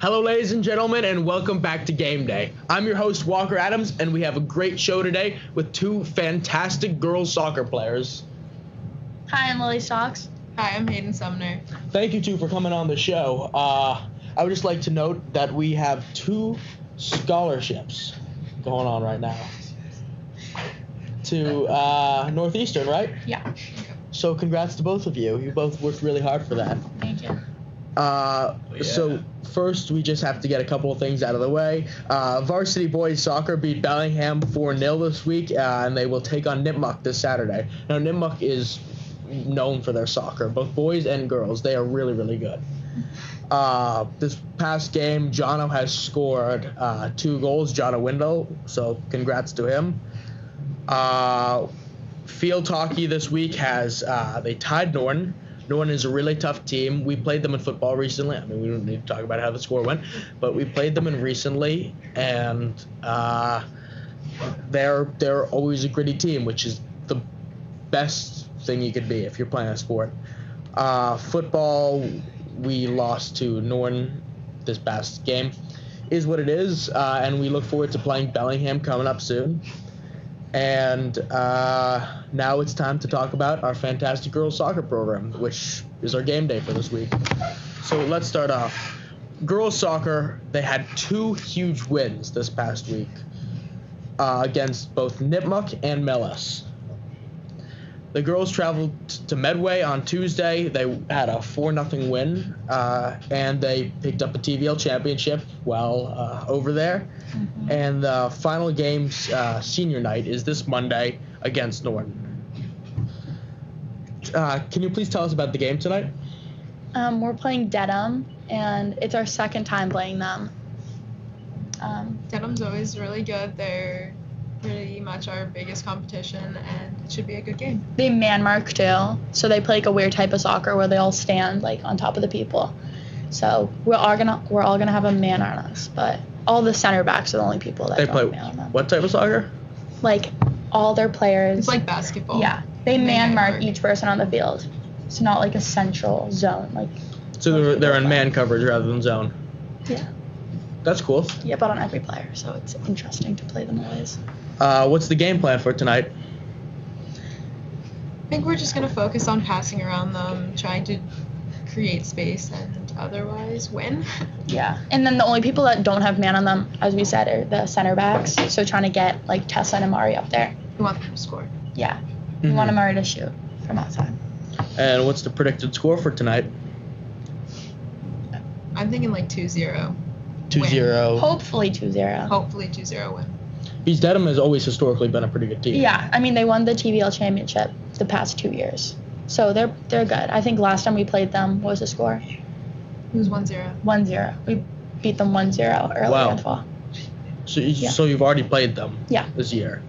Hello, ladies and gentlemen, and welcome back to Game Day. I'm your host, Walker Adams, and we have a great show today with two fantastic girls soccer players. Hi, I'm Lily Stocks. Hi, I'm Hayden Sumner. Thank you two for coming on the show. I would just like to note that we have two scholarships going on right now to Northeastern, right? Yeah. So congrats to both of you. You both worked really hard for that. Thank you. So first, we just have to get a couple of things out of the way. Varsity boys soccer beat Bellingham 4-0 this week, and they will take on Nipmuc this Saturday. Now, Nipmuc is known for their soccer, both boys and girls. They are really, really good. This past game, Jono has scored 2 goals, Jono Windle, so congrats to him. Field hockey this week has, they tied Norton. Norton is a really tough team. We played them in football recently. I mean, we don't need to talk about how the score went, but we played them in recently, and they're always a gritty team, which is the best thing you could be if you're playing a sport. Football, we lost to Norton this past game. Is what it is, and we look forward to playing Bellingham coming up soon. And now it's time to talk about our fantastic girls soccer program, which is our game day for this week. So let's start off. Girls soccer, they had 2 huge wins this past week against both Nipmuc and Millis. The girls traveled to Medway on Tuesday. They had a 4-0 win, and they picked up a TVL championship while over there. Mm-hmm. And the final game, senior night, is this Monday against Norton. Can you please tell us about the game tonight? We're playing Dedham, and it's our second time playing them. Dedham's always really good. They're pretty much our biggest competition, and it should be a good game. They man mark too, so they play like a weird type of soccer where they all stand like on top of the people. So we're all gonna have a man on us, but all the center backs are the only people that they don't play. have man on them. What type of soccer? Like all their players. It's like basketball. Yeah, they man mark each person on the field. It's not like a central zone like. So they're in man coverage rather than zone. Yeah. That's cool. Yeah, but on every player, so it's interesting to play them always. What's the game plan for tonight? I think we're just going to focus on passing around them, trying to create space, and otherwise win. Yeah, and then the only people that don't have man on them, as we said, are the center backs. So trying to get like Tessa and Amari up there. We want them to score. Yeah, we want Amari to shoot from outside. And what's the predicted score for tonight? I'm thinking like 2-0. 2-0. Hopefully 2-0. Hopefully 2-0 win. East Dedham has always historically been a pretty good team. Yeah, I mean they won the TVL championship the past 2 years, so they're good. I think last time we played them, what was the score? It was 1-0. 1-0. We beat them 1-0 earlier in the fall. So you've already played them. Yeah. This year.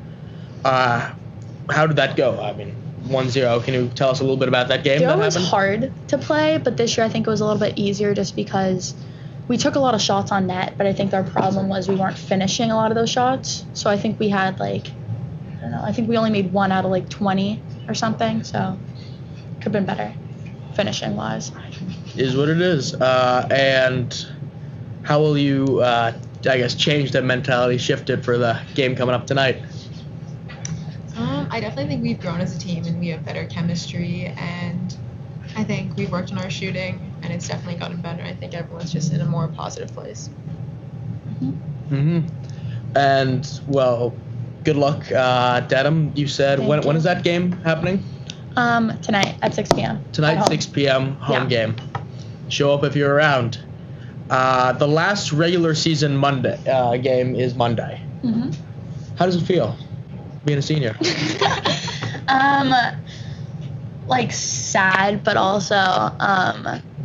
How did that go? I mean, 1-0. Can you tell us a little bit about that game? It that was happened? hard to play, but this year I think it was a little bit easier just because we took a lot of shots on net, but I think our problem was we weren't finishing a lot of those shots. So I think we had I think we only made 1 out of 20 or something, so could have been better finishing wise. Is what it is. And how will you, change that mentality, shift it for the game coming up tonight? I definitely think we've grown as a team and we have better chemistry, and I think we've worked on our shooting and it's definitely gotten better. I think everyone's just in a more positive place. Mm-hmm. And, well, good luck, Dedham. You said, when is that game happening? Tonight at 6 p.m. Tonight, 6 p.m. home game. Show up if you're around. The last regular season Monday game is Monday. Mm-hmm. How does it feel being a senior? Sad, but also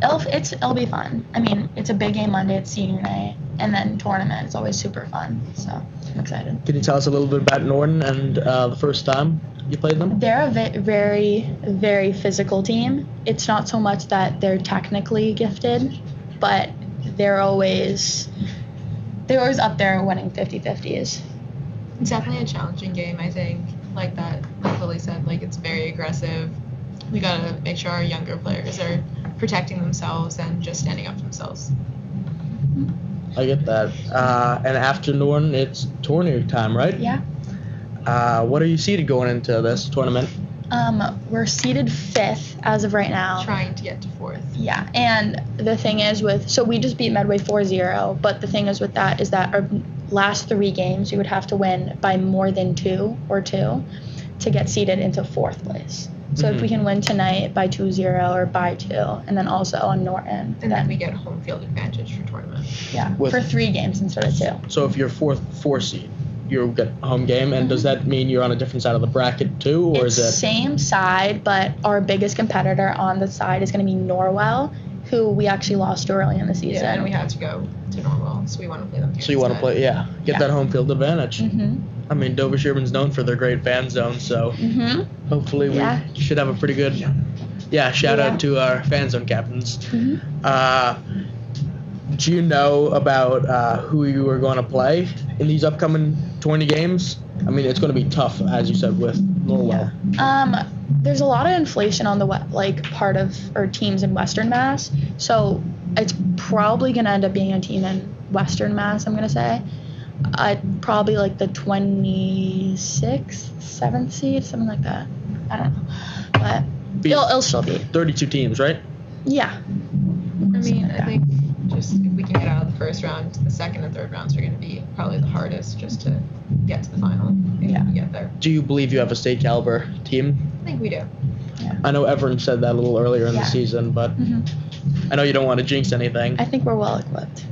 it'll be fun. I mean, it's a big game Monday. It's senior night, and then tournament. It's always super fun. So I'm excited. Can you tell us a little bit about Norton and the first time you played them? They're a very, very physical team. It's not so much that they're technically gifted, but they're always up there winning 50-50s. It's definitely a challenging game, I think. Like Lily said, it's very aggressive. We gotta make sure our younger players are protecting themselves and just standing up for themselves. Mm-hmm. I get that. And after Norton, it's tournament time, right? Yeah. What are you seeded going into this tournament? We're seeded 5th as of right now. Trying to get to 4th. Yeah, and the thing is so we just beat Medway 4-0, but the thing is with that is that our last 3 games we would have to win by more than 2 to get seeded into 4th place. So if we can win tonight by 2-0 or by 2, and then also on Norton, And then we get home field advantage for tournament. yeah, With- for 3 games instead of 2. So if you're 4 seed, you get a home game, and does that mean you're on a different side of the bracket too, or It's is it? same side, but our biggest competitor on the side is going to be Norwell, who we actually lost to early in the season. Yeah, and we had to go to Norwell, so we want to play them here. So you want to play, get Yeah. that home field advantage. Mhm. I mean, Dover Sherman's known for their great fan zone, so Mhm. hopefully we Yeah. should have a pretty good. Yeah, shout Yeah. out to our fan zone captains. Mhm. Do you know about who you are going to play in these upcoming 20 games? I mean, it's going to be tough, as you said, with Norwell. There's a lot of inflation on the part of or teams in Western Mass, so it's probably gonna end up being a team in Western Mass. I'm gonna say, probably like the 26th, 7th seed, something like that. I don't know, but Be it'll still be 32 teams, right? yeah. I mean, I think just if we can get out of the first round, the second and third rounds are going to be probably the hardest just to get to the final if Yeah. we get there. Do you believe you have a state caliber team? I think we do. I know Everett said that a little earlier in the Yeah. season, but hmm I know you don't want to jinx anything. I think we're well equipped.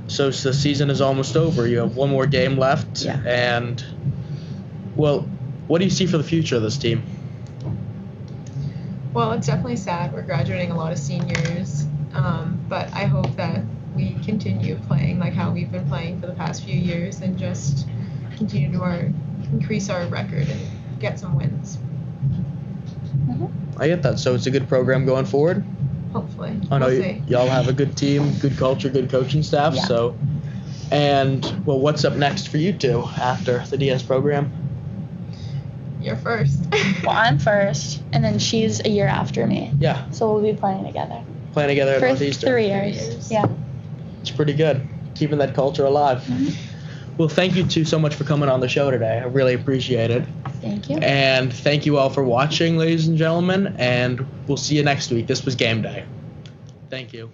So the season is almost over. You have one more game left, Yeah. and well, what do you see for the future of this team? Well, it's definitely sad. We're graduating a lot of seniors, but I hope that we continue playing like how we've been playing for the past few years and just continue to increase our record and get some wins, I get that. So it's a good program going forward. hopefully. I know We'll see. y'all have a good team, good culture, good coaching staff. Yeah. So, and well, what's up next for you two after the DS program? You're first. Well, I'm first, and then she's a year after me, Yeah, so we'll be playing together playing together at for Northeastern. 3 3 years. years. Yeah. It's pretty good, keeping that culture alive. Mhm. Well, thank you two so much for coming on the show today. I really appreciate it. Thank you. And thank you all for watching, ladies and gentlemen. And we'll see you next week. This was Game Day. Thank you.